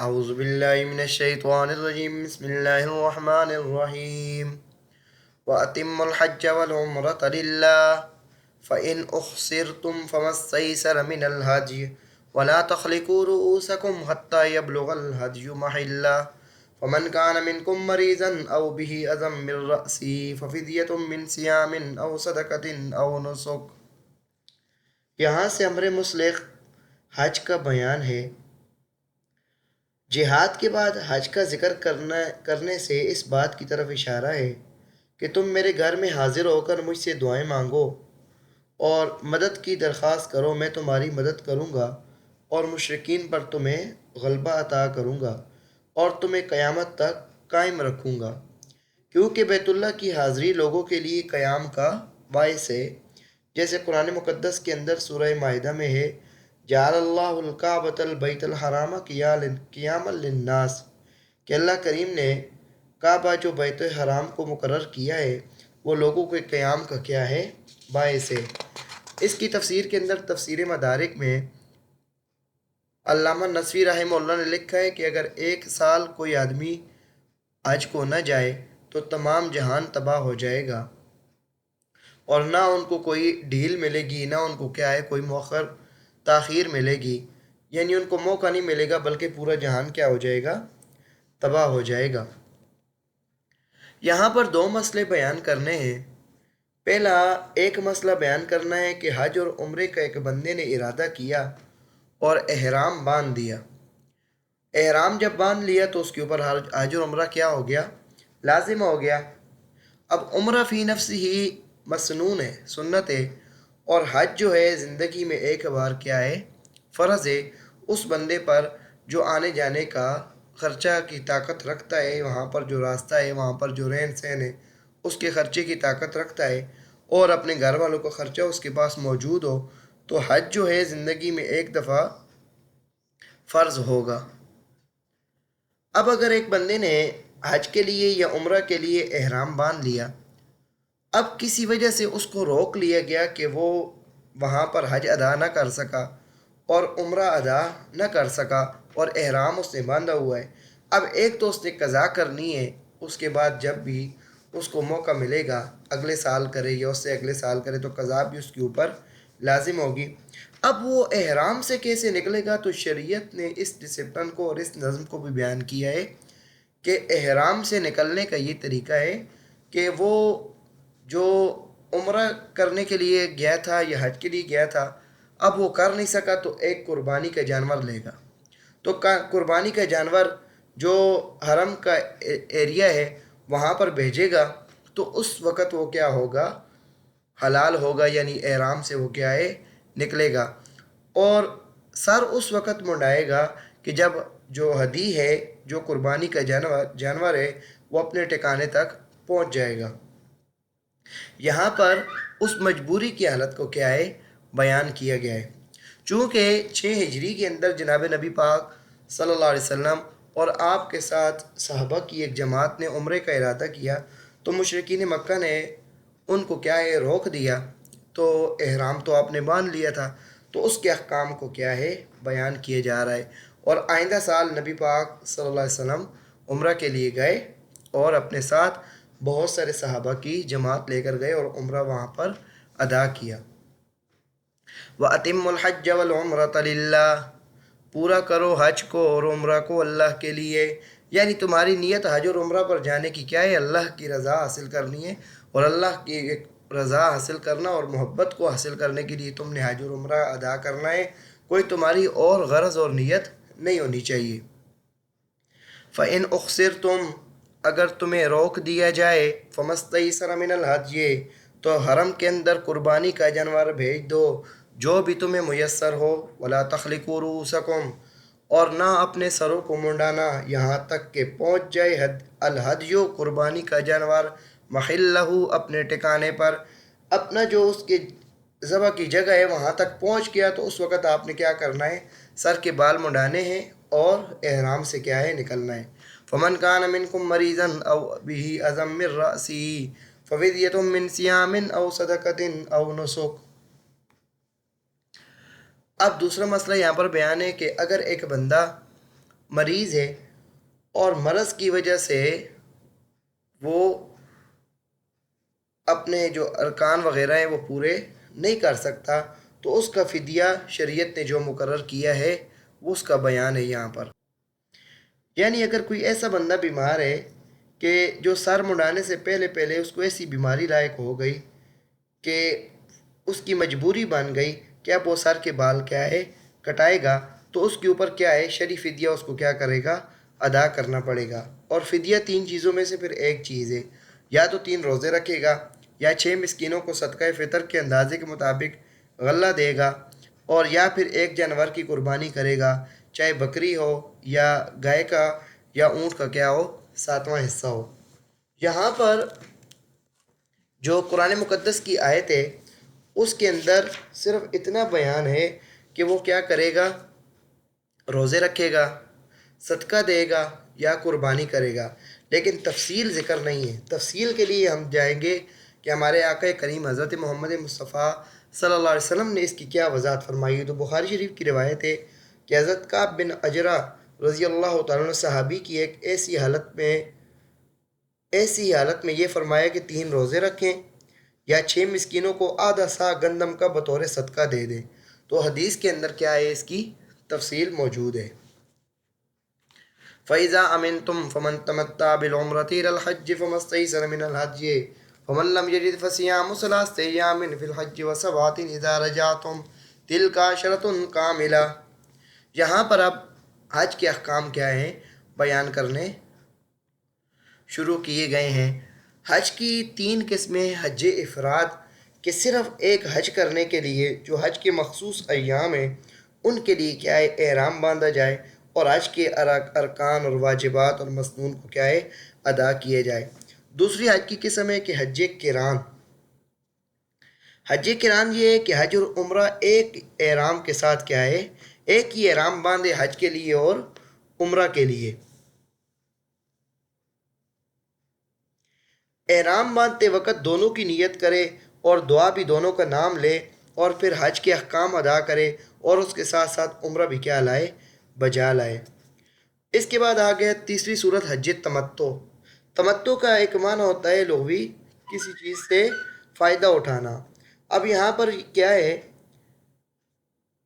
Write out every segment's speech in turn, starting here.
اعوذ باللہ من الشیطان الرجیم بسم اللہ الرحمن الرحیم وَأَتِمُّوا الْحَجَّ وَالْعُمْرَةَ لِلَّهِ فَإِنْ أُحْصِرْتُمْ فَمَا اسْتَيْسَرَ مِنَ الْهَدْيِ وَلَا تَخْلِقُوا رُؤُوسَكُمْ حَتَّى يَبْلُغَ الْهَدْيُ مَحِلَّهُ فَمَنْ كَانَ مِنْكُمْ مَرِيضًا أَوْ بِهِ أَذًى مِّن رَّأْسِهِ فَفِدْيَةٌ مِّن صِيَامٍ أَوْ صَدَقَةٍ أَوْ نُسُكٍ۔ یہاں سے امر مطلق حج کا بیان ہے۔ جہاد کے بعد حج کا ذکر کرنے سے اس بات کی طرف اشارہ ہے کہ تم میرے گھر میں حاضر ہو کر مجھ سے دعائیں مانگو اور مدد کی درخواست کرو، میں تمہاری مدد کروں گا اور مشرکین پر تمہیں غلبہ عطا کروں گا اور تمہیں قیامت تک قائم رکھوں گا، کیونکہ بیت اللہ کی حاضری لوگوں کے لیے قیام کا باعث ہے، جیسے قرآن مقدس کے اندر سورہ مائدہ میں ہے جعل اللہ الکعبۃ البیت الحرام قیاما للناس، کہ اللہ کریم نے کعبہ جو بیت حرام کو مقرر کیا ہے وہ لوگوں کے قیام کا کیا ہے، باعث ہے۔ اس کی تفسیر کے اندر تفسیر مدارک میں علامہ نصفی رحمہ اللہ نے لکھا ہے کہ اگر ایک سال کوئی آدمی حج کو نہ جائے تو تمام جہان تباہ ہو جائے گا اور نہ ان کو کوئی ڈھیل ملے گی، نہ ان کو کیا ہے کوئی مؤخر تاخیر ملے گی، یعنی ان کو موقع نہیں ملے گا بلکہ پورا جہان کیا ہو جائے گا، تباہ ہو جائے گا۔ یہاں پر دو مسئلے بیان کرنے ہیں۔ پہلا ایک مسئلہ بیان کرنا ہے کہ حج اور عمرے کا ایک بندے نے ارادہ کیا اور احرام باندھ دیا۔ احرام جب باندھ لیا تو اس کے اوپر حج اور عمرہ کیا ہو گیا، لازم ہو گیا۔ اب عمرہ فی نفس ہی مسنون ہے، سنت ہے، اور حج جو ہے زندگی میں ایک بار کیا ہے، فرض ہے اس بندے پر جو آنے جانے کا خرچہ کی طاقت رکھتا ہے، وہاں پر جو راستہ ہے، وہاں پر جو رہن سہن ہے اس کے خرچے کی طاقت رکھتا ہے اور اپنے گھر والوں کا خرچہ اس کے پاس موجود ہو، تو حج جو ہے زندگی میں ایک دفعہ فرض ہوگا۔ اب اگر ایک بندے نے حج کے لیے یا عمرہ کے لیے احرام باندھ لیا، اب کسی وجہ سے اس کو روک لیا گیا کہ وہ وہاں پر حج ادا نہ کر سکا اور عمرہ ادا نہ کر سکا اور احرام اس نے باندھا ہوا ہے، اب ایک تو اس نے قضا کرنی ہے، اس کے بعد جب بھی اس کو موقع ملے گا اگلے سال کرے یا اس سے اگلے سال کرے تو قضا بھی اس کے اوپر لازم ہوگی۔ اب وہ احرام سے کیسے نکلے گا، تو شریعت نے اس ڈسپلن کو اور اس نظم کو بھی بیان کیا ہے کہ احرام سے نکلنے کا یہ طریقہ ہے کہ وہ جو عمرہ کرنے کے لیے گیا تھا یا حج کے لیے گیا تھا، اب وہ کر نہیں سکا تو ایک قربانی کا جانور لے گا، تو قربانی کا جانور جو حرم کا ایریا ہے وہاں پر بھیجے گا، تو اس وقت وہ کیا ہوگا، حلال ہوگا، یعنی احرام سے وہ کیا ہے، نکلے گا، اور سر اس وقت منڈائے گا کہ جب جو ہدی ہے، جو قربانی کا جانور ہے، وہ اپنے ٹھکانے تک پہنچ جائے گا۔ یہاں پر اس مجبوری کی حالت کو کیا ہے، بیان کیا گیا ہے۔ چونکہ 6 ہجری کے اندر جناب نبی پاک صلی اللہ علیہ وسلم اور آپ کے ساتھ صحابہ کی ایک جماعت نے عمرے کا ارادہ کیا، تو مشرکین مکہ نے ان کو کیا ہے، روک دیا، تو احرام تو آپ نے باندھ لیا تھا، تو اس کے احکام کو کیا ہے، بیان کیا جا رہا ہے، اور آئندہ سال نبی پاک صلی اللہ علیہ وسلم عمرہ کے لیے گئے اور اپنے ساتھ بہت سارے صحابہ کی جماعت لے کر گئے اور عمرہ وہاں پر ادا کیا۔ وَأَتِمُّوا الْحَجَّ وَالْعُمْرَةَ لِلَّهِ، پورا کرو حج کو اور عمرہ کو اللہ کے لیے، یعنی تمہاری نیت حج اور عمرہ پر جانے کی کیا ہے، اللہ کی رضا حاصل کرنی ہے، اور اللہ کی ایک رضا حاصل کرنا اور محبت کو حاصل کرنے کے لیے تم نے حج اور عمرہ ادا کرنا ہے، کوئی تمہاری اور غرض اور نیت نہیں ہونی چاہیے۔ فَإِنْ أُخْسِرْتُمْ، اگر تمہیں روک دیا جائے، فَمَا اسْتَيْسَرَ مِنَ الْهَدْيِ، تو حرم کے اندر قربانی کا جانور بھیج دو جو بھی تمہیں میسر ہو، وَلَا تَخْلِقُوا رُؤُوسَكُمْ، اور نہ اپنے سروں کو منڈانا یہاں تک کہ پہنچ جائے الہدیو قربانی کا جانور، محلہ اپنے ٹھکانے پر، اپنا جو اس کے ذبح کی جگہ ہے وہاں تک پہنچ گیا تو اس وقت آپ نے کیا کرنا ہے، سر کے بال منڈانے ہیں اور احرام سے کیا ہے، نکلنا ہے۔ فَمَنْ كَانَ مِنْكُمْ مَرِيضًا أَوْ بِهِ أَذًى مِّن رَّأْسِهِ فَفِدْيَةٌ مِّن صِيَامٍ أَوْ صَدَقَةٍ أَوْ نُسُكٍ۔ اب دوسرا مسئلہ یہاں پر بیان ہے کہ اگر ایک بندہ مریض ہے اور مرض کی وجہ سے وہ اپنے جو ارکان وغیرہ ہیں وہ پورے نہیں کر سکتا، تو اس کا فدیہ شریعت نے جو مقرر کیا ہے وہ اس کا بیان ہے یہاں پر۔ یعنی اگر کوئی ایسا بندہ بیمار ہے کہ جو سر منڈانے سے پہلے پہلے اس کو ایسی بیماری لاحق ہو گئی کہ اس کی مجبوری بن گئی کہ اب وہ سر کے بال کیا ہے کٹائے گا، تو اس کے اوپر کیا ہے شرعی فدیہ اس کو کیا کرے گا، ادا کرنا پڑے گا۔ اور فدیہ 3 چیزوں میں سے پھر ایک چیز ہے، یا تو 3 روزے رکھے گا، یا 6 مسکینوں کو صدقہ فطر کے اندازے کے مطابق غلہ دے گا، اور یا پھر ایک جانور کی قربانی کرے گا، چاہے بکری ہو یا گائے کا یا اونٹ کا کیا ہو 7واں حصہ ہو۔ یہاں پر جو قرآن مقدس کی آیت ہے اس کے اندر صرف اتنا بیان ہے کہ وہ کیا کرے گا، روزے رکھے گا، صدقہ دے گا یا قربانی کرے گا، لیکن تفصیل ذکر نہیں ہے۔ تفصیل کے لیے ہم جائیں گے کہ ہمارے آقا کریم حضرت محمد مصطفیٰ صلی اللہ علیہ وسلم نے اس کی کیا وضاحت فرمائی ہے۔ تو بخاری شریف کی روایت ہے کہ حضرت کعب بن عجرہ رضی اللہ تعالیٰ عنہ صحابی کی ایک ایسی حالت میں یہ فرمایا کہ 3 روزے رکھیں یا 6 مسکینوں کو آدھا سا گندم کا بطور صدقہ دے دیں۔ تو حدیث کے اندر کیا ہے، اس کی تفصیل موجود ہے۔ فَإِذَا أَمِنْتُمْ فَمَنْ تَمَتَّعَ بِالْعُمْرَةِ إِلَى الْحَجِّ فَمَا اسْتَيْسَرَ مِنَ الْهَدْيِ فَمَنْ لَمْ يَجِدْ فَصِيَامُ 3 أَيَّامٍ فِي الْحَجِّ و7 إِذَا رَجَعْتُمْ تِلْكَ عَشْرَةٌ كَامِلَةٌ۔ یہاں پر اب حج کے احکام کیا ہیں بیان کرنے شروع کیے گئے ہیں۔ حج کی 3 قسمیں، حج افراد کہ صرف ایک حج کرنے کے لیے جو حج کے مخصوص ایام ہیں ان کے لیے کیا ہے احرام باندھا جائے اور حج کے ارکان اور واجبات اور مسنون کو کیا ہے ادا کیے جائے۔ دوسری حج کی قسم ہے کہ حج قران۔ حج قران یہ ہے کہ حج اور عمرہ ایک احرام کے ساتھ کیا ہے، ایک ہی احرام باندھے حج کے لیے اور عمرہ کے لیے۔ احرام باندھتے وقت دونوں کی نیت کرے اور دعا بھی دونوں کا نام لے، اور پھر حج کے احکام ادا کرے اور اس کے ساتھ ساتھ عمرہ بھی کیا لائے، بجا لائے۔ اس کے بعد آگے تیسری صورت حج تمتع۔ تمتع کا ایک معنی ہوتا ہے لغوی کسی چیز سے فائدہ اٹھانا۔ اب یہاں پر کیا ہے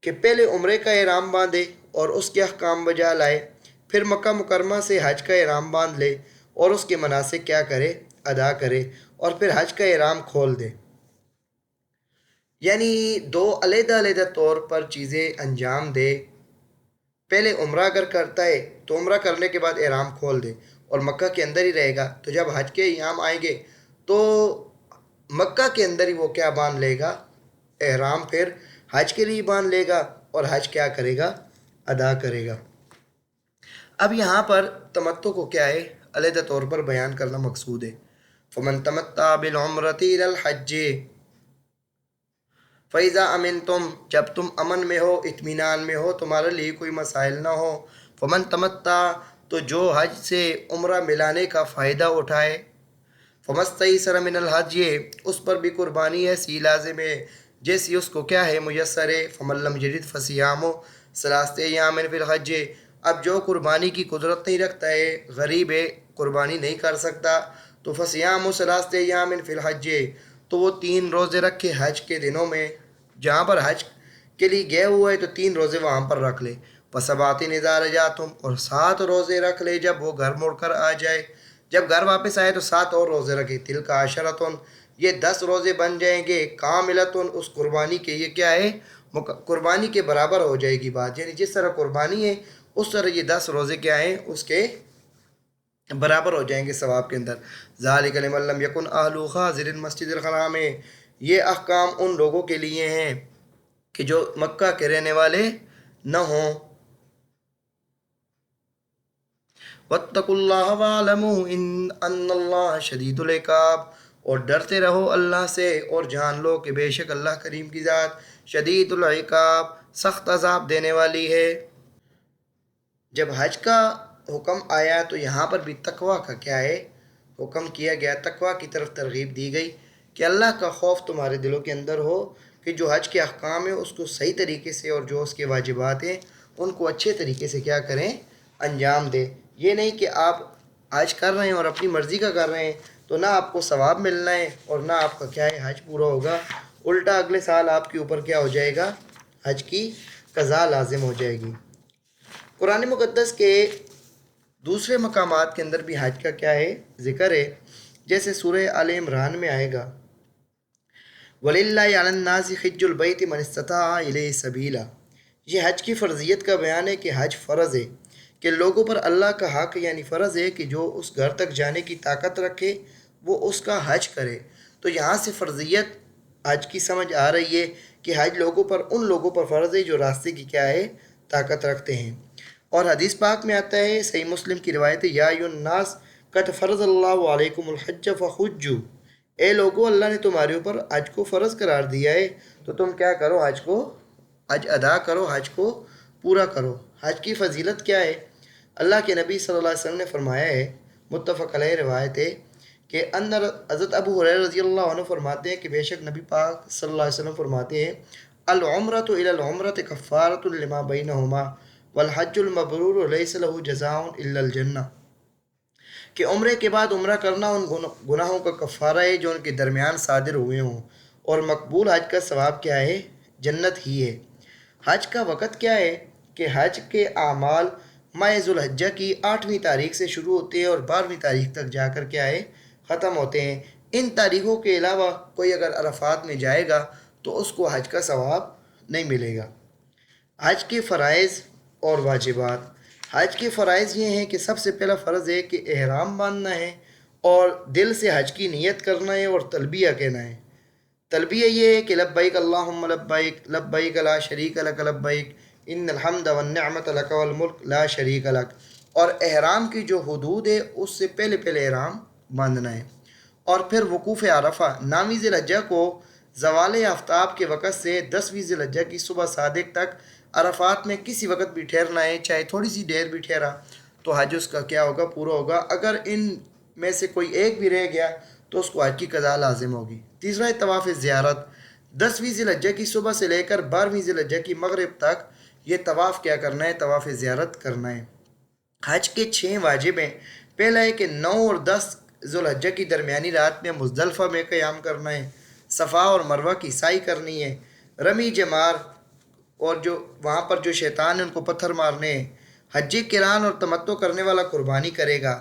کہ پہلے عمرے کا احرام باندھے اور اس کے احکام بجا لائے، پھر مکہ مکرمہ سے حج کا احرام باندھ لے اور اس کے مناسک کیا کرے، ادا کرے، اور پھر حج کا احرام کھول دے۔ یعنی 2 علیحدہ علیحدہ طور پر چیزیں انجام دے۔ پہلے عمرہ اگر کرتا ہے تو عمرہ کرنے کے بعد احرام کھول دے اور مکہ کے اندر ہی رہے گا، تو جب حج کے ایام آئیں گے تو مکہ کے اندر ہی وہ کیا باندھ لے گا، احرام پھر حج کے لیے باندھ لے گا اور حج کیا کرے گا، ادا کرے گا۔ اب یہاں پر تمتع کو کیا ہے علیحدہ طور پر بیان کرنا مقصود ہے۔ فَمَن تَمَتَّعَ بِالْعُمْرَةِ إِلَى الْحَجِّ فَإِذَا أَمِنْتُمْ، جب تم امن میں ہو، اطمینان میں ہو، تمہارے لیے کوئی مسائل نہ ہو۔ فَمَن تَمَتَّعَ، تو جو حج سے عمرہ ملانے کا فائدہ اٹھائے۔ فَمَا اسْتَيْسَرَ مِنَ الْهَدْيِ، اس پر بھی قربانی ایسی لازم ہے جیسی اس کو کیا ہے میسر ہے۔ فَمَن لَمْ يَجِدْ فَصِيَامُ 3 أَيَّامٍ فِي الْحَجِّ، اب جو قربانی کی قدرت نہیں رکھتا ہے، غریب ہے، قربانی نہیں کر سکتا، تو فَصِيَامُ 3 أَيَّامٍ فِي الْحَجِّ، تو وہ 3 روزے رکھے حج کے دنوں میں۔ جہاں پر حج کے لیے گئے ہوئے تو 3 روزے وہاں پر رکھ لے۔ وَسَبْعَةٍ إِذَا رَجَعْتُمْ، اور 7 روزے رکھ لے جب وہ گھر مڑ کر آ جائے۔ جب گھر واپس آئے تو 7 اور روزے رکھے۔ تِلْکَ عَشْرَةٌ، یہ 10 روزے بن جائیں گے۔ کاملۃ، اس قربانی کے یہ کیا ہے، قربانی کے برابر ہو جائے گی بات، یعنی جس طرح قربانی ہے اس طرح یہ 10 روزے کیا ہیں، اس کے برابر ہو جائیں گے ثواب کے اندر۔ ذَلِكَ لِمَن لَّمْ يَكُنْ أَهْلُهُ حَاضِرِي الْمَسْجِدِ الْحَرَامِ، یہ احکام ان لوگوں کے لیے ہیں کہ جو مکہ کے رہنے والے نہ ہوں۔ وَاتَّقُوا اللَّهَ وَاعْلَمُوا أَنَّ اللَّهَ شَدِيدُ الْعِقَابِ، اور ڈرتے رہو اللہ سے اور جان لو کہ بے شک اللہ کریم کی ذات شدید العقاب، سخت عذاب دینے والی ہے۔ جب حج کا حکم آیا تو یہاں پر بھی تقوی کا کیا ہے، حکم کیا گیا، تقوی کی طرف ترغیب دی گئی کہ اللہ کا خوف تمہارے دلوں کے اندر ہو، کہ جو حج کے احکام ہیں اس کو صحیح طریقے سے اور جو اس کے واجبات ہیں ان کو اچھے طریقے سے کیا کریں، انجام دے۔ یہ نہیں کہ آپ حج کر رہے ہیں اور اپنی مرضی کا کر رہے ہیں تو نہ آپ کو ثواب ملنا ہے اور نہ آپ کا کیا ہے حج پورا ہوگا، الٹا اگلے سال آپ کے اوپر کیا ہو جائے گا، حج کی قضا لازم ہو جائے گی۔ قرآن مقدس کے دوسرے مقامات کے اندر بھی حج کا کیا ہے، ذکر ہے، جیسے سورہ آل عمران میں آئے گا وَلِلَّهِ عَلَى النَّاسِ حِجُّ الْبَيْتِ مَنِ اسْتَطَاعَ إِلَيْهِ سَبِيلًا۔ یہ حج کی فرضیت کا بیان ہے کہ حج فرض ہے، کہ لوگوں پر اللہ کا حق یعنی فرض ہے کہ جو اس گھر تک جانے کی طاقت رکھے وہ اس کا حج کرے۔ تو یہاں سے فرضیت حج کی سمجھ آ رہی ہے کہ حج لوگوں پر، ان لوگوں پر فرض ہے جو راستے کی کیا ہے، طاقت رکھتے ہیں۔ اور حدیث پاک میں آتا ہے، صحیح مسلم کی روایت ہے، یا ایھا الناس قد فرض اللہ علیکم الحج فحجوا، اے لوگو اللہ نے تمہارے اوپر حج کو فرض قرار دیا ہے تو تم کیا کرو، حج ادا کرو، حج کو پورا کرو۔ حج کی فضیلت کیا ہے؟ اللہ کے نبی صلی اللہ علیہ وسلم نے فرمایا ہے، متفق علیہ روایت ہے، کہ اندر حضرت ابو ہریرہ رضی اللہ عنہ فرماتے ہیں کہ بے شک نبی پاک صلی اللہ علیہ وسلم فرماتے ہیں، العمرۃ الی العمرۃ کفارۃ لما بینہما والحج المبرور لیس له جزاء الا الجنہ، کہ عمرے کے بعد عمرہ کرنا ان گناہوں کا کفارہ ہے جو ان کے درمیان صادر ہوئے ہوں، اور مقبول حج کا ثواب کیا ہے، جنت ہی ہے۔ حج کا وقت کیا ہے کہ حج کے اعمال ماہ ذوالحجہ کی 8ویں تاریخ سے شروع ہوتے ہیں اور 12ویں تاریخ تک جا کر کیا ہے، ختم ہوتے ہیں۔ ان تاریخوں کے علاوہ کوئی اگر عرفات میں جائے گا تو اس کو حج کا ثواب نہیں ملے گا۔ حج کے فرائض اور واجبات۔ حج کے فرائض یہ ہیں کہ سب سے پہلا فرض ہے کہ احرام باندھنا ہے اور دل سے حج کی نیت کرنا ہے اور تلبیہ کہنا ہے۔ تلبیہ یہ ہے کہ لبیک اللہم لبیک لبیک لا شریک لک لبیک ان الحمد والنعمت لک والملک لا شریک لک، اور احرام کی جو حدود ہے اس سے پہلے پہلے احرام باندھنا ہے۔ اور پھر وقوف عرفہ 9ویں ذی الحجہ کو زوال آفتاب کے وقت سے 10ویں ذی الحجہ کی صبح صادق تک عرفات میں کسی وقت بھی ٹھہرنا ہے، چاہے تھوڑی سی دیر بھی ٹھہرا تو حج اس کا کیا ہوگا، پورا ہوگا۔ اگر ان میں سے کوئی ایک بھی رہ گیا تو اس کو حج کی قضا لازم ہوگی۔ تیسرا ہے طواف زیارت، 10ویں ذی الحجہ کی صبح سے لے کر 12ویں ذی الحجہ کی مغرب تک یہ طواف کیا کرنا ہے، طواف زیارت کرنا ہے۔ حج کے 6 واجب ہیں۔ پہلا ہے کہ 9 اور 10 ذو الحجہ کی درمیانی رات میں مزدلفہ میں قیام کرنا ہے، صفا اور مروہ کی سعی کرنی ہے، رمی جمار اور جو وہاں پر جو شیطان ہیں ان کو پتھر مارنے ہیں، حج کران اور تمتع کرنے والا قربانی کرے گا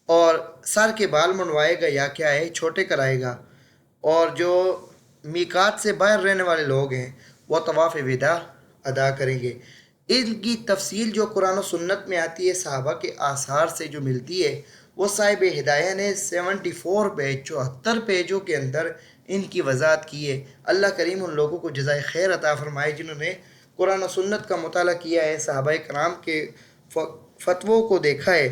اور سر کے بال منڈوائے گا یا کیا ہے، چھوٹے کرائے گا، اور جو میقات سے باہر رہنے والے لوگ ہیں وہ طواف وداع ادا کریں گے۔ ان کی تفصیل جو قرآن و سنت میں آتی ہے، صحابہ کے آثار سے جو ملتی ہے، وہ صاحب ہدایہ نے 74 پیج 74 پیجوں کے اندر ان کی وضاحت کی ہے۔ اللہ کریم ان لوگوں کو جزائے خیر عطا فرمائے جنہوں نے قرآن و سنت کا مطالعہ کیا ہے، صحابہ کرام کے فتووں کو دیکھا ہے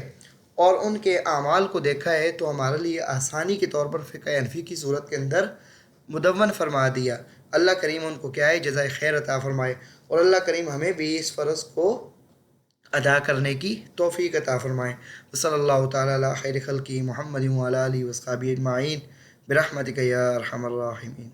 اور ان کے اعمال کو دیکھا ہے، تو ہمارے لیے آسانی کے طور پر فقہ حنفی کی صورت کے اندر مدون فرما دیا۔ اللہ کریم ان کو کیا ہے، جزائے خیر عطا فرمائے، اور اللہ کریم ہمیں بھی اس فرض کو ادا کرنے کی توفیق عطا فرمائے۔ صلی اللہ تعالیٰ علی خیر خلقہ محمد وعلی آلہ وصحبہ اجمعین برحمتک یا ارحم الراحمین۔